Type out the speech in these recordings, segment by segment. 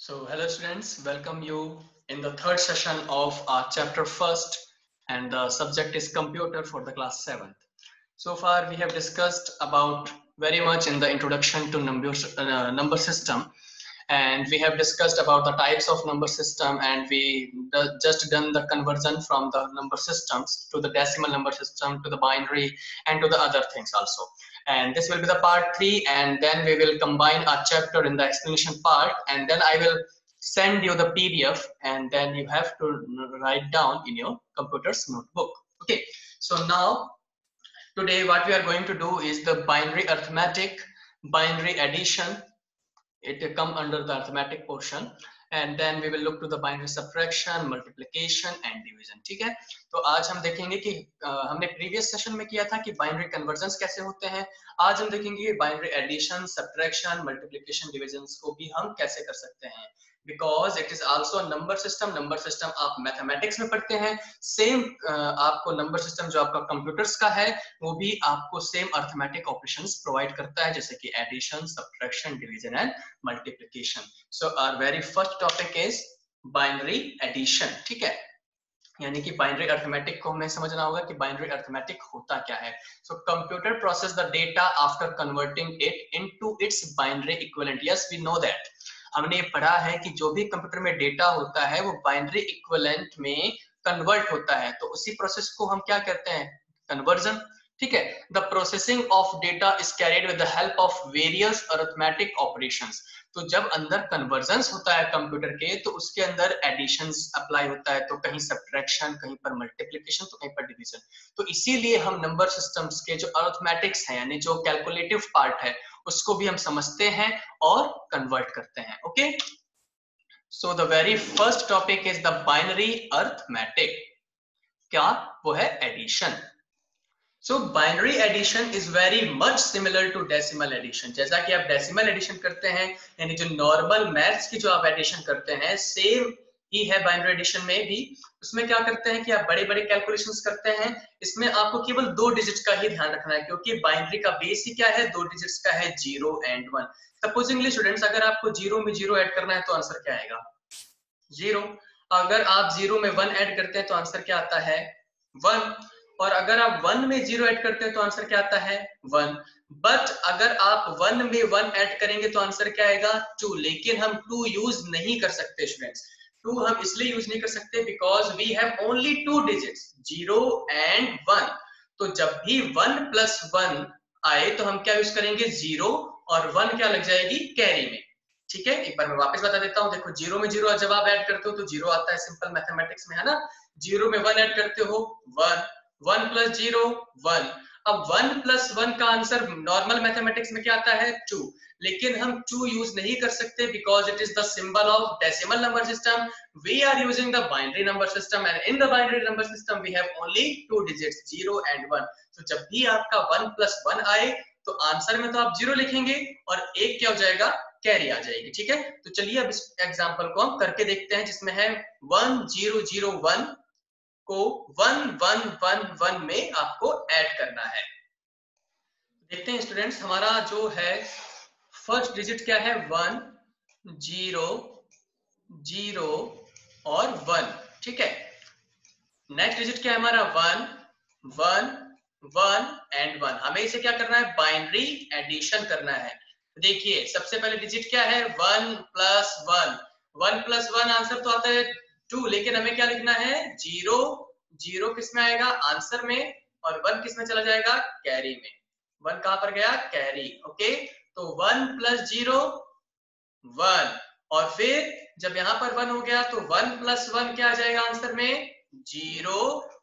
So, hello students, welcome you in the third session of our chapter first, and the subject is computer for the class 7th. So far we have discussed about very much in the introduction to number system, and we have discussed about the types of number system, and we just done the conversion from the number systems to the decimal number system to the binary and to the other things also. And this will be the part 3, and then we will combine our chapter in the explanation part, and then I will send you the PDF, and then you have to write down in your computer's notebook. Okay, so now today what we are going to do is the binary arithmetic, binary addition. It come under the arithmetic portion, and then we will look to the binary subtraction, multiplication and division. ठीक है, तो आज हम देखेंगे कि हमने previous session में किया था कि बाइनरी कन्वर्जन्स कैसे होते हैं. आज हम देखेंगे कि binary addition, subtraction, multiplication, divisions को भी हम कैसे कर सकते हैं, because it is also number system. Number system आप मैथमेटिक्स में पढ़ते हैं, सेम आपको नंबर सिस्टम जो आपका कंप्यूटर्स का है वो भी आपको सेम अर्थमेटिक ऑपरेशंस प्रोवाइड करता है, जैसे कि addition, subtraction, division and multiplication. So our very first topic is binary addition. ठीक है, यानी कि बाइनरी अर्थमेटिक को हमें समझना होगा कि बाइनरी अर्थमेटिक होता क्या है. So computer process the data after converting it into its binary equivalent. Yes, we know that. हमने ये पढ़ा है कि जो भी कंप्यूटर में डेटा होता है वो बाइनरी इक्विवेलेंट में कन्वर्ट होता है, तो उसी प्रोसेस को हम क्या कहते हैं, कन्वर्जन. ठीक है, the processing of data is carried with the help of various arithmetic operations. तो जब अंदर कन्वर्जन्स होता है कंप्यूटर के, तो उसके अंदर एडिशंस अप्लाई होता है, तो कहीं सब्ट्रैक्शन, कहीं पर मल्टीप्लिकेशन, तो कहीं पर डिवीजन. तो इसीलिए हम नंबर सिस्टम्स के जो अरिथमेटिक्स है, यानी जो कैलकुलेटिव पार्ट है, उसको भी हम समझते हैं और कन्वर्ट करते हैं. Okay, so the very first topic is the binary arithmetic. क्या वो है? Addition. So binary addition is very much similar to decimal addition. जैसा कि आप डेसिमल एडिशन करते हैं, यानी जो नॉर्मल मैथ्स की जो आप एडिशन करते हैं, सेम ही है बाइनरी एडिशन में भी. उसमें क्या करते हैं कि आप बड़े बड़े कैलकुलेशंस करते हैं. इसमें आपको केवल 2 डिजिट्स का ही ध्यान रखना है, क्योंकि बाइनरी का बेस ही क्या है, 2 डिजिट्स का है, 0 एंड 1. सपोजिंगली स्टूडेंट्स, अगर आपको 0 में 0 ऐड करना है तो आंसर क्या आएगा? 0. अगर आप 0 में 1 ऐड करते हैं तो आंसर क्या आता है? 1. और अगर आप 1 में 0 ऐड करते हैं तो आंसर क्या आता है? 1. बट अगर आप 1 में 1 ऐड करेंगे तो आंसर क्या आएगा? 2. लेकिन हम 2 यूज नहीं कर सकते स्टूडेंट्स. 2 हम इसलिए यूज नहीं कर सकते because we have only 2 digits, 0 and 1. तो जब भी 1 प्लस 1 आए तो हम क्या यूज करेंगे? 0, और 1 क्या लग जाएगी? कैरी में. ठीक है, एक बार मैं वापस बता देता हूं. देखो, 0 में 0 जब आप ऐड करते हो तो 0 आता है, सिंपल मैथमेटिक्स में है ना. 0 में 1 ऐड करते हो, 1. 1 प्लस 0 1. अब 1 प्लस 1 का आंसर नॉर्मल मैथमेटिक्स में क्या आता है? 2. लेकिन हम 2 यूज नहीं कर सकते because it is the symbol of decimal number system. We are using the binary number system, and in the binary number system we have only 2 digits, 0 and 1. तो जब भी आपका 1 प्लस 1 आए तो आंसर में तो आप 0 लिखेंगे और एक क्या हो जाएगा? कैरी आ जाएगी. ठीक है, तो चलिए अब इस एग्जांपल को हम करके देखते हैं, जिसमें है 1 0 0 1 को 1 1 1 1 में आपको ऐड करना है. देखते हैं स्टूडेंट्स, हमारा जो है फर्स्ट डिजिट क्या है? 1 0 0 और 1. ठीक है, नेक्स्ट डिजिट क्या है हमारा? 1 1 1 एंड 1. हमें इसे क्या करना है? बाइनरी एडिशन करना है. देखिए, सबसे पहले डिजिट क्या है? 1 प्लस 1. 1 प्लस 1 आंसर तो आता है 2, लेकिन हमें क्या लिखना है? 0. 0 किस में आएगा? आंसर में. और 1 किस में चला जाएगा? कैरी में. 1 कहां पर गया? कैरी. ओके, तो 1 प्लस 0 1. और फिर जब यहां पर 1 हो गया तो 1 प्लस 1 क्या आ जाएगा आंसर में? 0.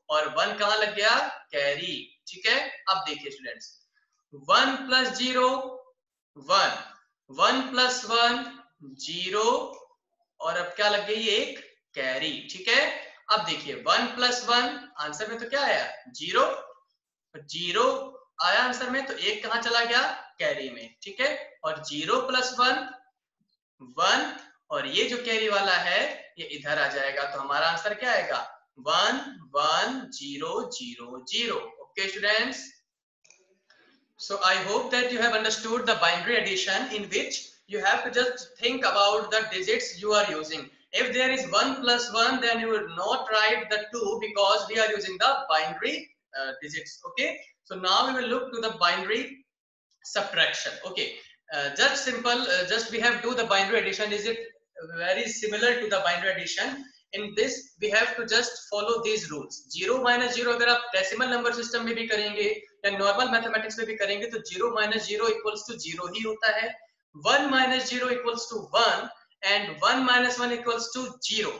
और 1 कहां लग गया? कैरी. ठीक है, अब देखिए स्टूडेंट्स, 1 प्लस 0 1. 1 प्लस 1 0. और अब क्या लग गई? एक कैरी. ठीक है, अब देखिए 1 प्लस 1 आंसर में तो क्या आया? 0. 0 आया आंसर में, तो एक कहां चला गया? कैरी में. ठीक है, और 0 प्लस 1 1. और ये जो कैरी वाला है ये इधर आ जाएगा, तो हमारा आंसर क्या आएगा? 1 1 0 0 0. Okay students, so I hope that you have understood the binary addition in which you have to just think about the digits you are using. If there is 1 plus 1, then you will not write the 2 because we are using the binary digits. Okay, so now we will look to the binary subtraction. Okay, just simple, just we have do the binary addition. Is it very similar to the binary addition? In this we have to just follow these rules. 0 minus 0 अगर आप decimal number system में भी करेंगे या normal mathematics में भी करेंगे तो 0 minus 0 equals to 0 ही होता है. 1 minus 0 equals to 1 and 1 minus 1 equals to 0.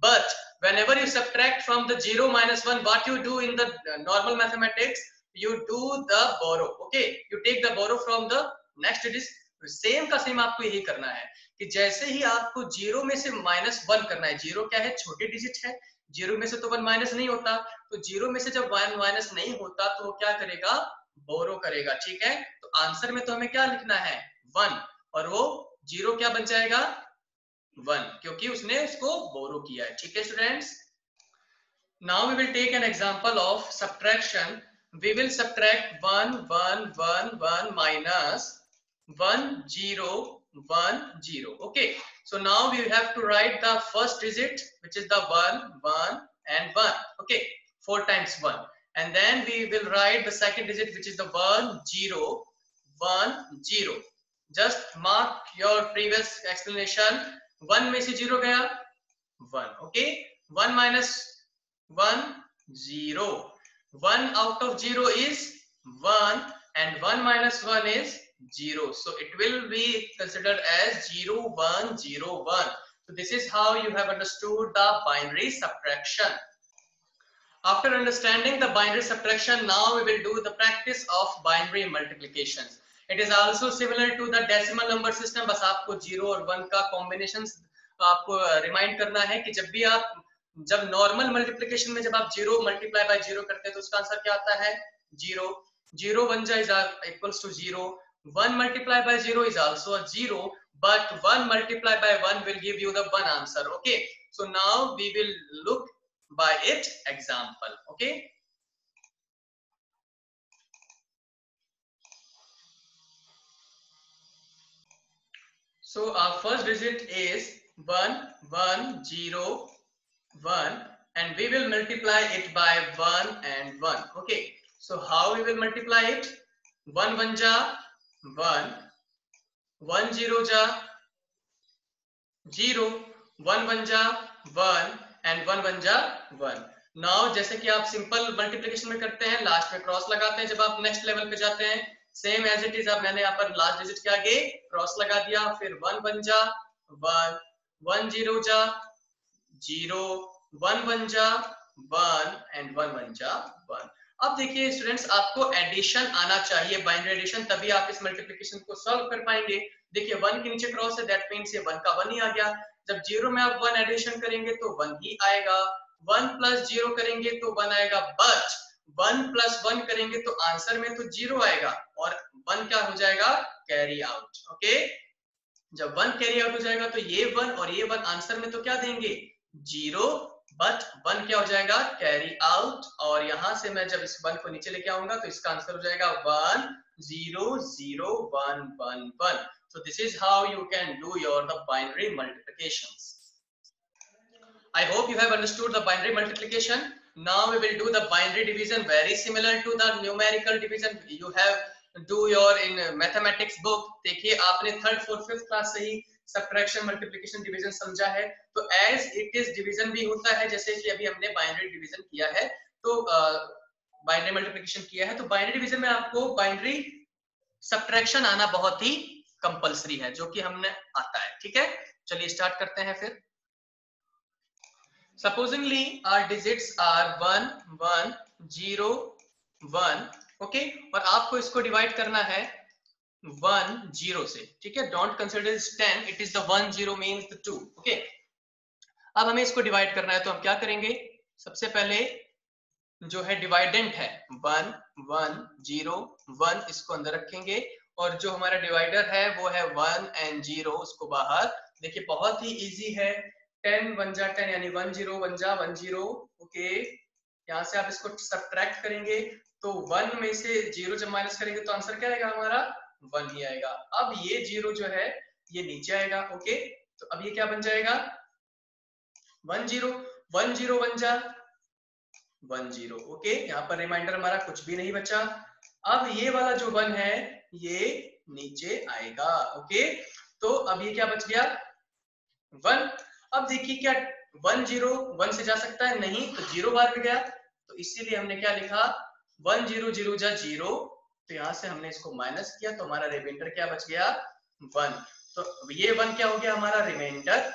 But whenever you subtract from the 0 minus 1, what you do in the normal mathematics, you do the borrow. Okay, you take the borrow from the next digit. Same का same आपको यही करना है कि जैसे ही आपको 0 में से -1 करना है. 0 क्या है? छोटी डिजिट है. 0 में से तो 1 माइनस नहीं होता, तो 0 में से जब 1 माइनस नहीं होता तो वो क्या करेगा? बोरो करेगा. ठीक है, तो आंसर में तो हमें क्या लिखना है? 1, और वो 0 क्या बन जाएगा? 1, क्योंकि उसने उसको बोरो किया है. ठीक है students, now we will take an example of subtraction. We will subtract 1 1 1 1 minus 1 0 1 0. Okay, so now we have to write the first digit, which is the 1 1 and 1. Okay, 4 times 1, and then we will write the second digit, which is the 1 0 1 0. Just mark your previous explanation. 1 में से 0 गया 1. Okay, 1 minus 1 0. 1 out of 0 is 1 and 1 minus 1 is 0, so it will be considered as 0 1 0 1. So this is how you have understood the binary subtraction. After understanding the binary subtraction, now we will do the practice of binary multiplication. It is also similar to the decimal number system, बस आपको 0 और 1 का combination आपको remind करना है कि जब normal multiplication में जब आप 0 मल्टीप्लाई बाय 0 करते हैं तो उसका आंसर क्या आता है? 0. 0 1 जा is equals to 0. 1 multiplied by 0 is also a 0, but 1 multiplied by 1 will give you the 1 answer. Okay, so now we will look by it example. Okay, so our first digit is 1 1 0 1, and we will multiply it by 1 and 1. Okay, so how we will multiply it? 1 1 ja 1, 1 0 ja 0, 1 1 जा 1 and 1 1 जा 1. Now जैसे कि आप simple multiplication में करते हैं, last में cross लगाते हैं. जब आप नेक्स्ट लेवल पे जाते हैं, सेम एज इट इज. अब मैंने यहाँ पर लास्ट डिजिट के आगे क्रॉस लगा दिया, फिर 1 1 जा 1, 1 0 जा 0, 1 1 जा 1 and 1 1 जा 1. अब देखिए स्टूडेंट्स, आपको एडिशन आना चाहिए, बाइनरी एडिशन, तभी आप इस मल्टीप्लिकेशन को सॉल्व कर पाएंगे. देखिए 1 के नीचे क्रॉस है, दैट मींस ये 1 का 1 ही आ गया. जब 0 में आप 1 एडिशन करेंगे तो 1 ही आएगा. 1 प्लस 0 करेंगे तो 1 आएगा, बट 1 प्लस 1 करेंगे तो आंसर में तो 0 आएगा और 1 क्या हो जाएगा? Carry out. ओके, जब 1 कैरी आउट हो जाएगा तो ये 1 और ये 1 आंसर में तो क्या देंगे? 0, बट 1 क्या हो जाएगा? Carry out. और यहां से मैं जब इस 1 को नीचे लेके आऊंगा तो इसका आंसर हो जाएगा 1 0 0 1 1 1. So this is how you can do the binary multiplications. I hope you have understood the binary multiplication. Now we will do the binary division, very similar to the numerical division you have do your in mathematics book. देखिए आपने 3rd 4th 5th class से ही subtraction multiplication division समझा है, तो as it is division भी होता है. जैसे कि अभी हमने बाइनरी डिवीजन किया है, तो बाइनरी मल्टीप्लिकेशन किया है, तो बाइनरी डिवीजन में आपको बाइनरी सब्ट्रैक्शन आना बहुत ही कंपलसरी है, जो कि हमने आता है. ठीक है, चलिए स्टार्ट करते हैं. फिर supposingly our digits are 1 1 0 1. Okay, और आपको इसको डिवाइड करना है 1 0 से. ठीक है, don't consider 10, it is the 1 0 means the 2. Okay, अब हमें इसको डिवाइड करना है, तो हम क्या करेंगे? सबसे पहले जो है डिवाइडेंट है 1 1 0 1, इसको अंदर रखेंगे, और जो हमारा डिवाइडर है वो है 1 and 0, उसको बाहर. देखिए बहुत ही इजी है. 10 1 जा 10 यानी 1 0 1 जा 1 0. ओके, यहाँ से आप इसको सब्ट्रैक्ट करेंगे तो 1 में से 0 जब माइनस करेंगे तो आंसर क्या आएगा? हमारा 1 ही आएगा. अब ये 0 जो है ये नीचे आएगा। ओके, तो अब ये क्या बन जाएगा 1 0, 1 0 बन जा 1 0। ओके, यहाँ पर रिमाइंडर हमारा कुछ भी नहीं बचा। अब ये वाला जो 1 है ये नीचे आएगा। ओके, तो अब ये क्या बच गया 1। अब देखिए क्या 1 0 1 से जा सकता है नहीं, तो 0 बार भी गया, तो इसीलिए हमने क्या लिखा 1 0 0 जा 0, तो यहां से हमने इसको माइनस किया, तो हमारा रिमाइंडर क्या बच गया 1। तो ये 1 क्या हो गया हमारा रिमाइंडर,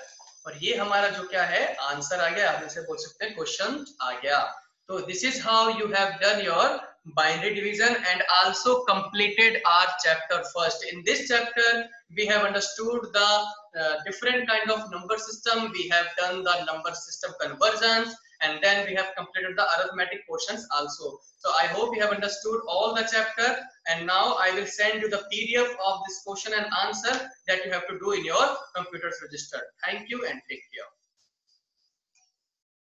और ये हमारा जो क्या है आंसर आ गया, आप इसे बोल सकते हैं क्वेश्चन आ गया। तो this is how you have done your binary division and also completed our chapter first. In this chapter we have understood the different kind of number system, we have done the number system conversions, and then we have completed the arithmetic portions also. So I hope you have understood all the chapter, and now I will send you the PDF of this question and answer that you have to do in your computer's register. Thank you and take care.